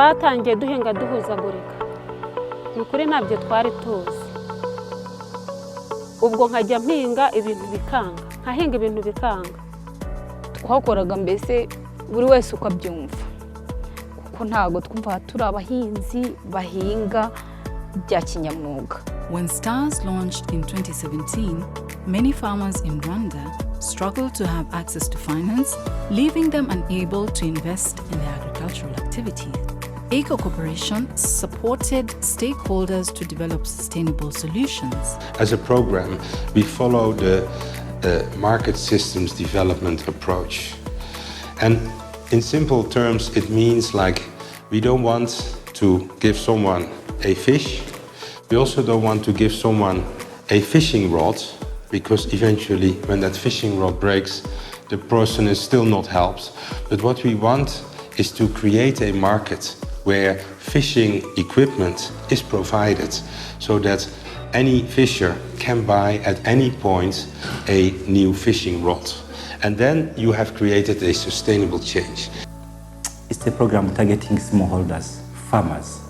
twatangiye duhinga duhuzagurika nukuri nabyo twari tuzi ubwo nkajya mpinga ibintu bikanga nkahinga ibintu bikanga twakoraga mbese buri wese uko abyumva kuko ntago twumva turi abahinzi bahinga bya kinyamwuga. When STARS launched in 2017, many farmers in Rwanda struggled to have access to finance, leaving them unable to invest in their agricultural activities. Eco-cooperation supported stakeholders to develop sustainable solutions. As a program, we follow the market systems development approach. And in simple terms, it means like we don't want to give someone a fish. We also don't want to give someone a fishing rod, because eventually when that fishing rod breaks, the person is still not helped. But what we want is to create a market where fishing equipment is provided so that any fisher can buy at any point a new fishing rod. And then you have created a sustainable change. It's a program targeting smallholders, farmers.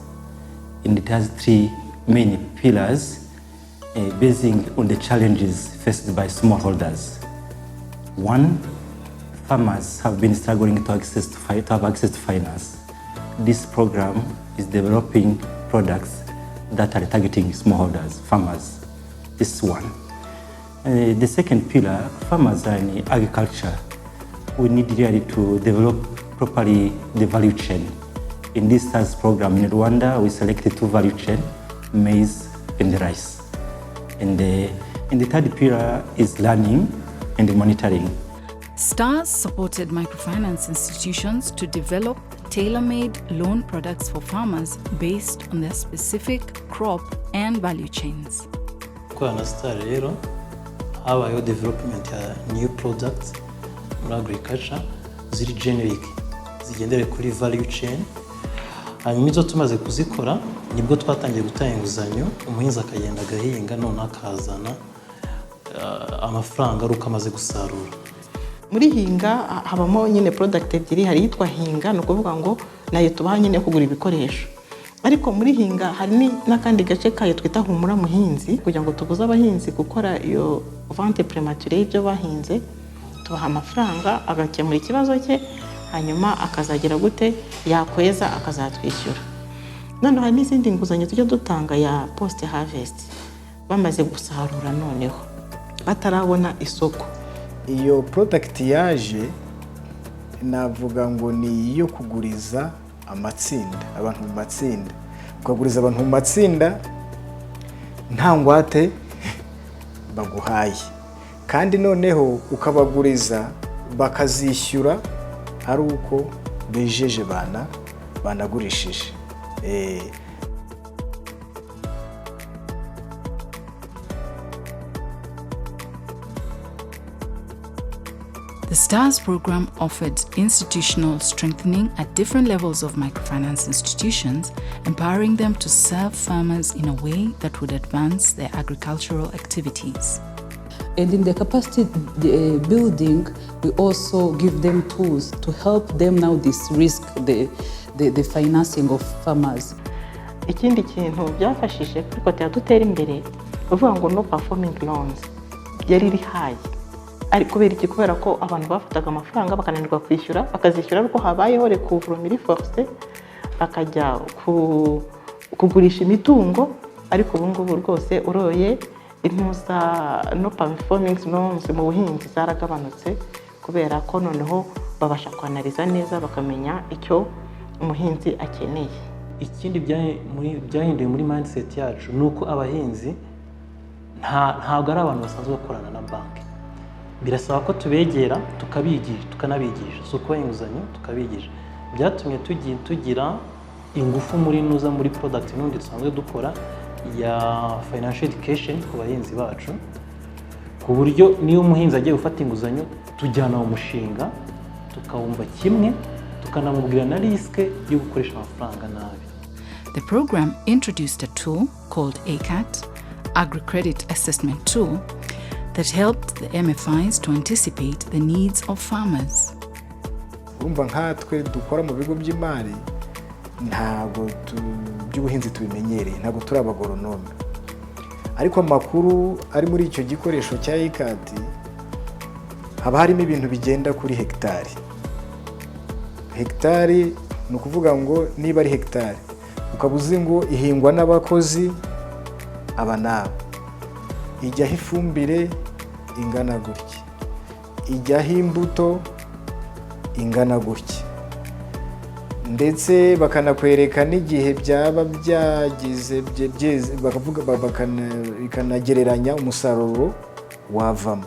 And it has three main pillars basing on the challenges faced by smallholders. One, farmers have been struggling to have access to finance. This program is developing products that are targeting smallholders, farmers. This is one. The second pillar, farmers are in agriculture. We need really to develop properly the value chain. In this STARS program in Rwanda, we selected two value chains, maize and rice. And the third pillar is learning and monitoring. STARS supported microfinance institutions to develop tailor-made loan products for farmers based on their specific crop and value chains. Kwa STARS rero habayeho development ya new products muri agriculture ziri generic zigendere kuri value chain. Hanyuma izo tumaze kuzikora nibwo twatangiye gutanga inguzanyo, umuhinzi akagenda agahinga none akazana amafaranga ari uko amaze gusarura. Muri hinga habamo nyine product ebyiri, hari yitwa hinga no kuvuga ngo nayo tubaha nyine kugura ibikoresho. Ariko muri hinga hari n'akandi gace kayo twita humura muhinzi kugira ngo tubuze abahinzi gukora iyo vente premature y'ibyo bahinze, tubaha amafaranga agakemura ikibazo cye hanyuma akazagira gute yakweza akazatwishyura. None hari n'izindi nguzanyo tujya dutanga ya post harvest bamaze gusarura noneho batarabona isoko. Iyo product yaje navuga ngo ni iyo kuguriza amatsinda, abantu mu matsinda. Ukaguriza abantu mu matsinda nta ngwate baguhaye, kandi noneho ukabaguriza bakazishyura ari uko bejeje banagurishije. The STARS program offered institutional strengthening at different levels of microfinance institutions, empowering them to serve farmers in a way that would advance their agricultural activities. And in the capacity building, we also give them tools to help them now de-risk the financing of farmers. Ikindi kintu byafashije kuri kote dutera imbere bavuga ngo no performing loans yari iri high. Ariko kubera ko abantu bafataga amafaranga bakananirwa kwishyura bakazishyura ariko habayeho recovery force bakajya kugurisha imitungo, ariko ubu ngubu rwose uroye intuza no performing loans mu buhinzi zaragabanutse kubera ko noneho babasha kwanaliza neza bakamenya icyo umuhinzi akeneye. Ikindi byahinduye muri mindset yacu nuko abahinzi ntabwo ari abantu basanzwe bakorana na banki. Birasaba ko tubegera tukanabigisha, so kuba inguzanyo tukabigisha. Byatumye tugira ingufu muri product n'undi dusanzwe dukora ya financial education ku bahinzi bacu, ku buryo niyo umuhinzi agiye gufata inguzanyo tujyana mu mushinga tukawumva kimwe tukanamubwira na risk yo gukoresha amafaranga nabi. The program introduced a tool called ACAT, Agri-Credit Assessment Tool, that helped the MFIs to anticipate the needs of farmers. Urumva nkatwe dukora mu bigo by'imari ntabwo by'ubuhinzi tubimenyereye, ntabwo turi abagoronome, ariko amakuru ari muri icyo gikoresho cya ikati haba harimo ibintu bigenda kuri hegitari. Hegitari ni ukuvuga ngo niba ari hegitari ukaba uzi ngo ihingwa n'abakozi aba n'aba, ijyaho ifumbire ingana gutya, ijyaho imbuto ingana gutya, ndetse bakanakwereka n'igihe byaba byagize bikanagereranya umusaruro wavamo.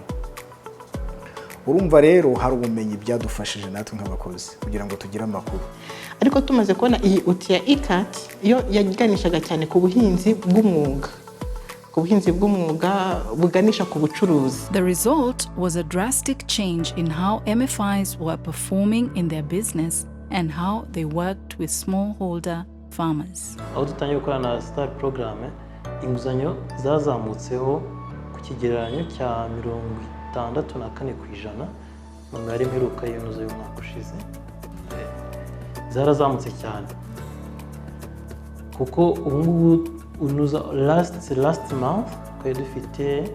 Urumva rero hari ubumenyi byadufashije natwe nk'abakozi kugira ngo tugire amakuru. Ariko tumaze kubona iyi uti ya ikati yo yaganishaga cyane ku buhinzi bw'umwuga, buganisha ku bucuruzi. The result was a drastic change in how MFIs were performing in their business and how they worked with smallholder farmers. Aho dutangiye gukorana na Star program, inguzanyo zazamutseho ku kigereranyo cya 64% mu mibare mperuka y'unoze y'umwaka ushize. Zarazamutse cyane kuko ubu unuza last month twari dufite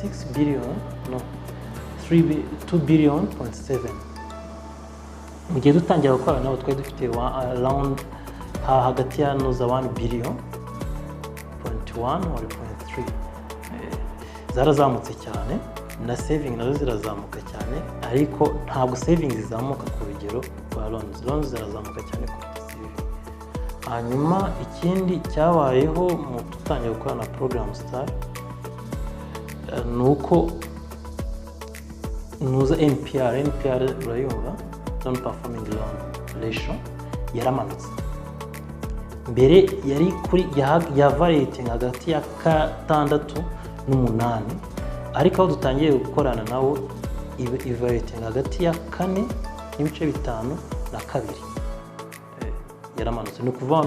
2 billion point 7. Mu gihe dutangira gukora nabo twari dufite around hagati ya nuza 1 billion point 1 or point 3. Zarazamutse cyane na saving nazo zirazamuka cyane, ariko ntabwo saving zizamuka ku rugero rwa loans zirazamuka cyane kuruta saving. Hanyuma ikindi cyabayeho mu dutangira gukora na program Star nuko nuza NPR urayumva, non performing loan ratio yaramanutse. Mbere yari kuri ya variety hagati ya 6 n'8, ariko aho dutangiye gukorana nabo variety hagati ya 4 n'ibice 5 na 2 yaramanutse. Ni ukuvuga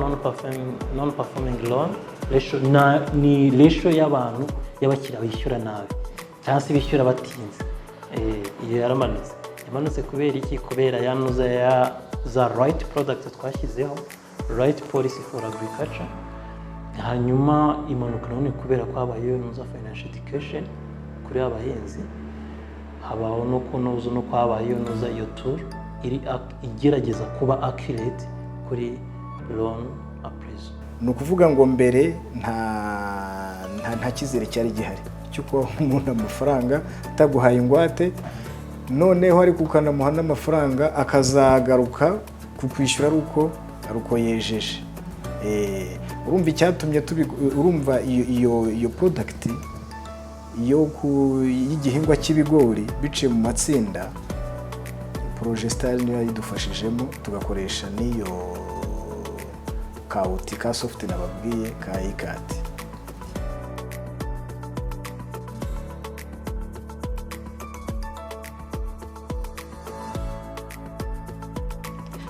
non performing loan ratio ni ratio y'abantu y'abakira bishyura nabi cyangwa se bishyura batinze. Iyo yamanutse kubera iki? Kubera yanuza ya za right product twashyizeho, right policy for agriculture. Hanyuma imanuka none kubera ko habayeho nuza financial education kuri abahinzi, habaho no kunoza no kwabayeho nuza iyo tool iri igerageza kuba accurate kuri loan appraisal. Ni ukuvuga ngo mbere nta kizere cyari gihari cyuko umuntu amafaranga ataguhaye ingwate, noneho ari kukanamuha n'amafaranga akazagaruka kukwishyura aruko yejeje. Urumva icyatumye urumva iyo product y'igihingwa cy'ibigori biciye mu matsinda, projet Star niyo yadufashijemo tugakoresha n'iyo kauti ka soft nababwiye ka ikati.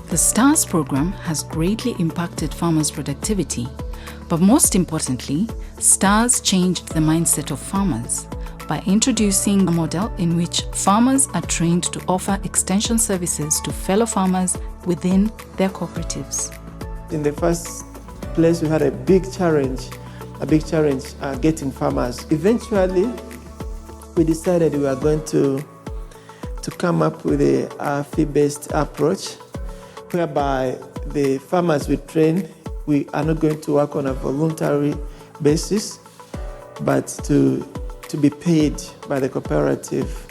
The STARS program has greatly impacted farmers' productivity, but most importantly, STARS changed the mindset of farmers by introducing a model in which farmers are trained to offer extension services to fellow farmers within their cooperatives. In the first place, we had a big challenge getting farmers. Eventually, we decided we were going to come up with a fee-based approach, whereby the farmers we train, we are not going to work on a voluntary basis, but to be paid by the cooperative.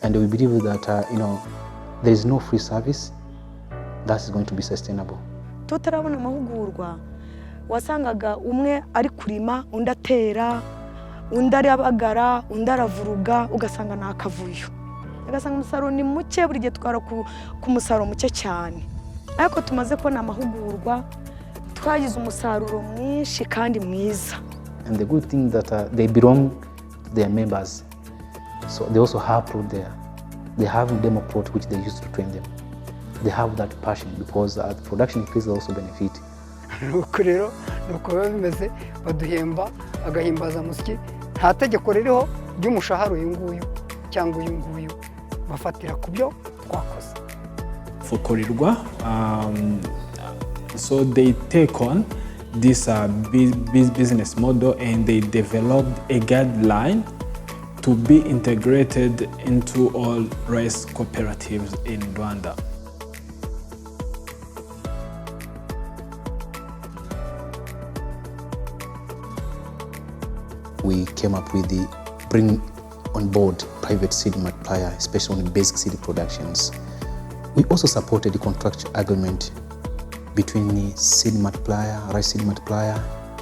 And we believe that there is no free service that is going to be sustainable. Tutarabona amahugurwa wasangaga umwe ari kurima, undi atera, undi arabagara, undi aravuruga, ugasanga na akavuyo. Ugasanga umusaruro ni muke, buri gihe twara ku musaruro muke cyane. Ariko tumaze kubona amahugurwa twagize umusaruro mwinshi kandi mwiza. And the good thing that they belong to their members, so they also have put there. They have demo plot which they use to train them. They have that passion because the production increase also benefit. Rero nuko bimeze baduhemba agahimbaza musiki nta tegeko ririho ry'umushahara uyu nguyu cyangwa uyu nguyu bafatira kubyo twakoze. Fokorerwa So they take on this business model and they developed a guideline to be integrated into all rice cooperatives in Rwanda. We came up with the bring on board private seed multiplier, especially on the basic seed productions. We also supported the contractual agreement between the seed multiplier, rice seed multiplier,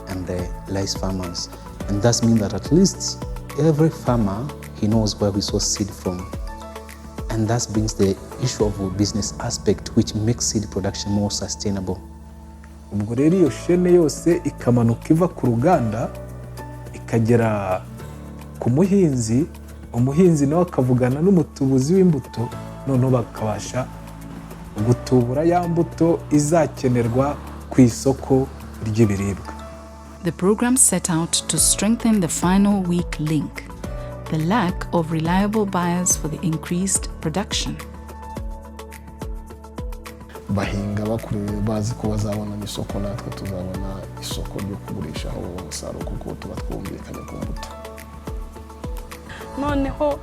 and the rice farmers. And that means that at least every farmer, he knows where we source seed from. And that brings the issue of a business aspect, which makes seed production more sustainable. Ubwo rero iyo shene yose ikamanuka iva ku ruganda ikagera ku muhinzi, umuhinzi nawe akavugana n'umutubuzi w'imbuto, noneho bakabasha gutubura ya mbuto izakenerwa ku isoko ry'ibiribwa. The program set out to strengthen the final weak link, the lack of reliable buyers for the increased production. Bahinga bakureba bazi ko bazabona isoko, natwe tuzabona isoko ryo kugurisha uwo musaruro kuko tuba twumvikanye ku mbuto. Noneho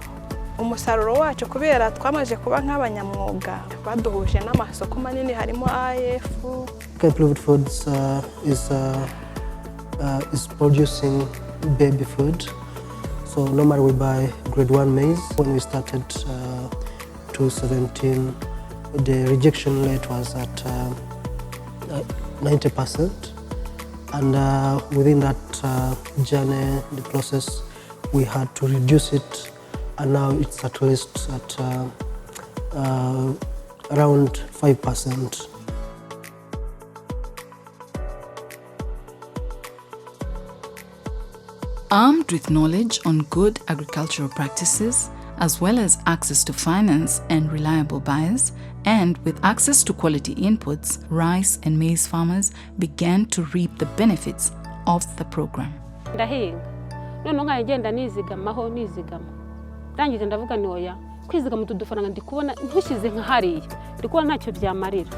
umusaruro wacu kubera twamaje kuba nk'abanyamwuga baduhuje n'amasoko manini harimo AF. Cooperative Foods is producing baby food. So normally we buy grade 1 maize. When we started 2017, the rejection rate was at 90%. And within that journey, the process, we had to reduce it, and now it's at least at around 5%. Armed with knowledge on good agricultural practices, as well as access to finance and reliable buyers, and with access to quality inputs, rice and maize farmers began to reap the benefits of the program. Ndahinga none nkagenda nizigamaho ndangije ndavuga ni oya kwizigama utudufaranga ndikubona ntushyize nka hariya ndikubona ntacyo byamarira.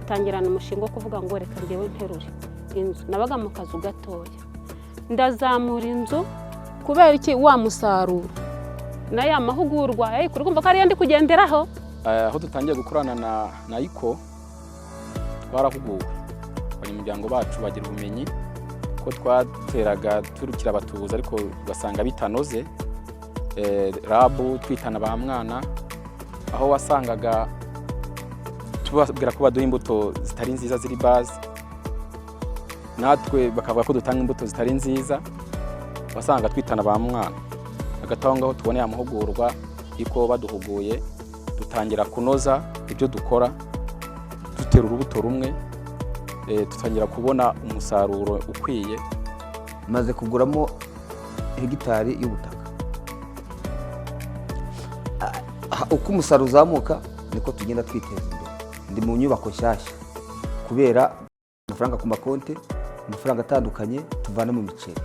Tangirana umushinga wo kuvuga ngo reka ngewe nterure inzu. Nabaga mu kazu gatoya ndazamura inzu kubera iki wa musaruro na ya mahugurwa kuri kumva ko ari ndi kugenderaho. Aho dutangiye gukorana na ICO twarahuguwe, abanyamuryango bacu bagira ubumenyi ko twateraga turukira abatubuzi ariko ugasanga bitanoze. Rabu twitana ba mwana aho wasangaga tubabwira ko baduha imbuto zitari nziza ziri base, natwe bakavuga ko dutanga imbuto zitari nziza, wasanga twitana ba mwana. Agataho ngaho tubone amahugurwa iko baduhuguye, dutangira kunoza ibyo dukora, dutera urubuto rumwe, tutangira kubona umusaruro ukwiye. Maze kuguramo hegitari y'ubutaka. Uko umusaruro uzamuka niko tugenda twiteza imbere. Ndi mu nyubako nshyashya kubera amafaranga ku makonti, amafaranga atandukanye tuvana mu miceri.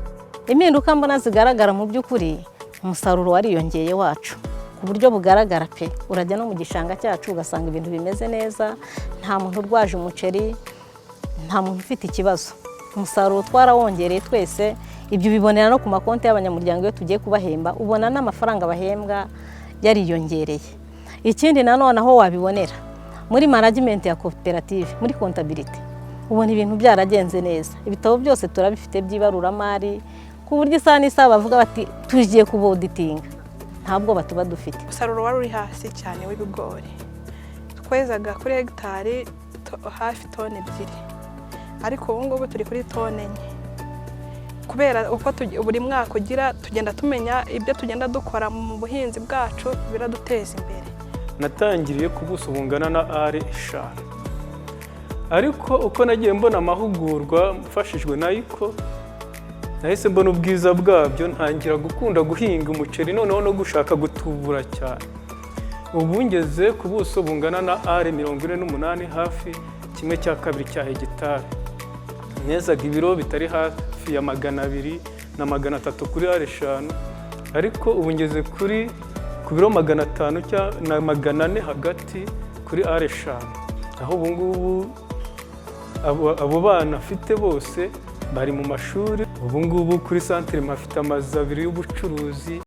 Impinduka mbona zigaragara mu by'ukuri, umusaruro wariyongeye wacu ku buryo bugaragara pe. Urajya no mu gishanga cyacu ugasanga ibintu bimeze neza, nta muntu urwaje umuceri, nta muntu ufite ikibazo. Umusaruro twarawongereye twese, ibyo bibonera no ku makonti y'abanyamuryango iyo tugiye kubahemba, ubona n'amafaranga bahembwa yariyongereye. Ikindi nanone aho wabibonera muri management ya cooperative, muri comptabilité, ubona ibintu byaragenze neza. Ibitabo byose turabifite by'ibaruramari ku buryo isaha n'isaha bavuga bati tugiye kubauditinga, ntabwo batuba dufite. Umusaruro wari uri hasi cyane w'ibigori, twezaga kuri hegitari hafi toni 2, ariko ubu ngubu turi kuri toni 4 kubera uko buri mwaka ugira tugenda tumenya ibyo tugenda dukora mu buhinzi bwacu biraduteza imbere. Natangiriye ku buso bungana na are 5, ariko uko nagiye mbona amahugurwa mfashijwe na ICO, nahise mbona ubwiza bwabyo, ntangira gukunda guhinga umuceri noneho no gushaka gutubura cyane. Ubu ngeze ku buso bungana na are 48, hafi 1/2 cya hegitari. Nezaga ibiro bitari hafi ya 200 na 300 kuri are 5, ariko ubu ngeze kuri ku biro 500 na 400 hagati kuri are 5. Aho ubu ngubu abo bana afite bose bari mu mashuri. Ubu ngubu kuri santere mpafite amazu 2 y'ubucuruzi.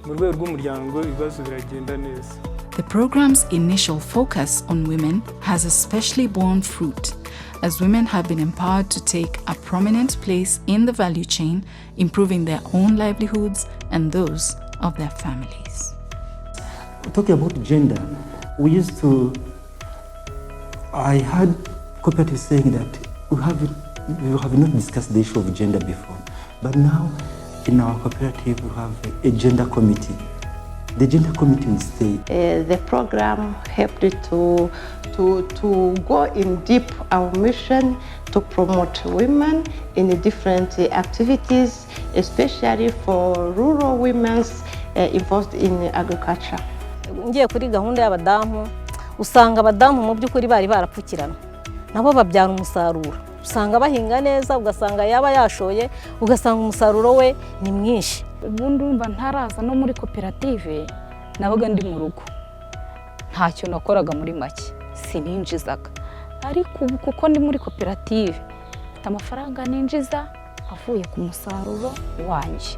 Mu rwego rw'umuryango ibibazo biragenda neza. The program's initial focus on women has especially borne fruit, as women have been empowered to take a prominent place in the value chain, improving their own livelihoods and those of their families. Talking about gender, I heard cooperatives saying that we have not discussed the issue of gender before, but now in our cooperative we have a gender committee. The gender committee will stay. The program helped to go in deep our mission to promote women in the different activities, especially for rural women involved in agriculture. Ngiye kuri gahunda y'abadamu, usanga abadamu mu by'ukuri bari barapfukirana, nabo babyara umusaruro. Usanga bahinga neza, ugasanga yaba yashoye, ugasanga umusaruro we ni mwinshi. Ubundi umva ntaraza no muri koperative nabaga ndi mu rugo, ntacyo nakoraga muri make, sininjizaga. Ariko ubu kuko ndi muri koperative, amafaranga ninjiza avuye ku musaruro wanjye,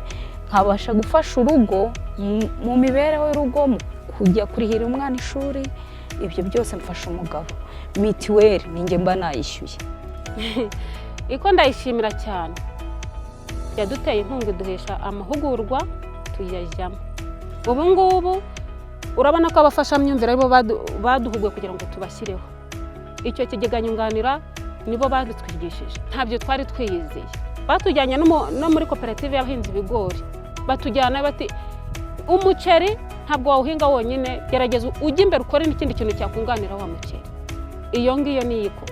nkabasha gufasha urugo mu mibereho y'urugo, mu kujya kurihira umwana ishuri, ibyo byose mfasha umugabo. Mitiweli ninjye mba nayishyuye. Iko ndayishimira cyane, yaduteye inkunga duhesha amahugurwa tuyajyamo. Ubu ngubu urabona ko abafasha myumvira aribo baduhuguye kugira ngo tubashyireho. Icyo kigega nyunganira nibo badutwigishije, ntabyo twari twiyizeye. Batujyanye no muri koperative y'abahinzi ibigori, batujyana bati umuceri ntabwo wawuhinga wonyine, gerageza ujye imbere ukore n'ikindi kintu cyakunganira wa muceri. Iyo ngiyo niyiko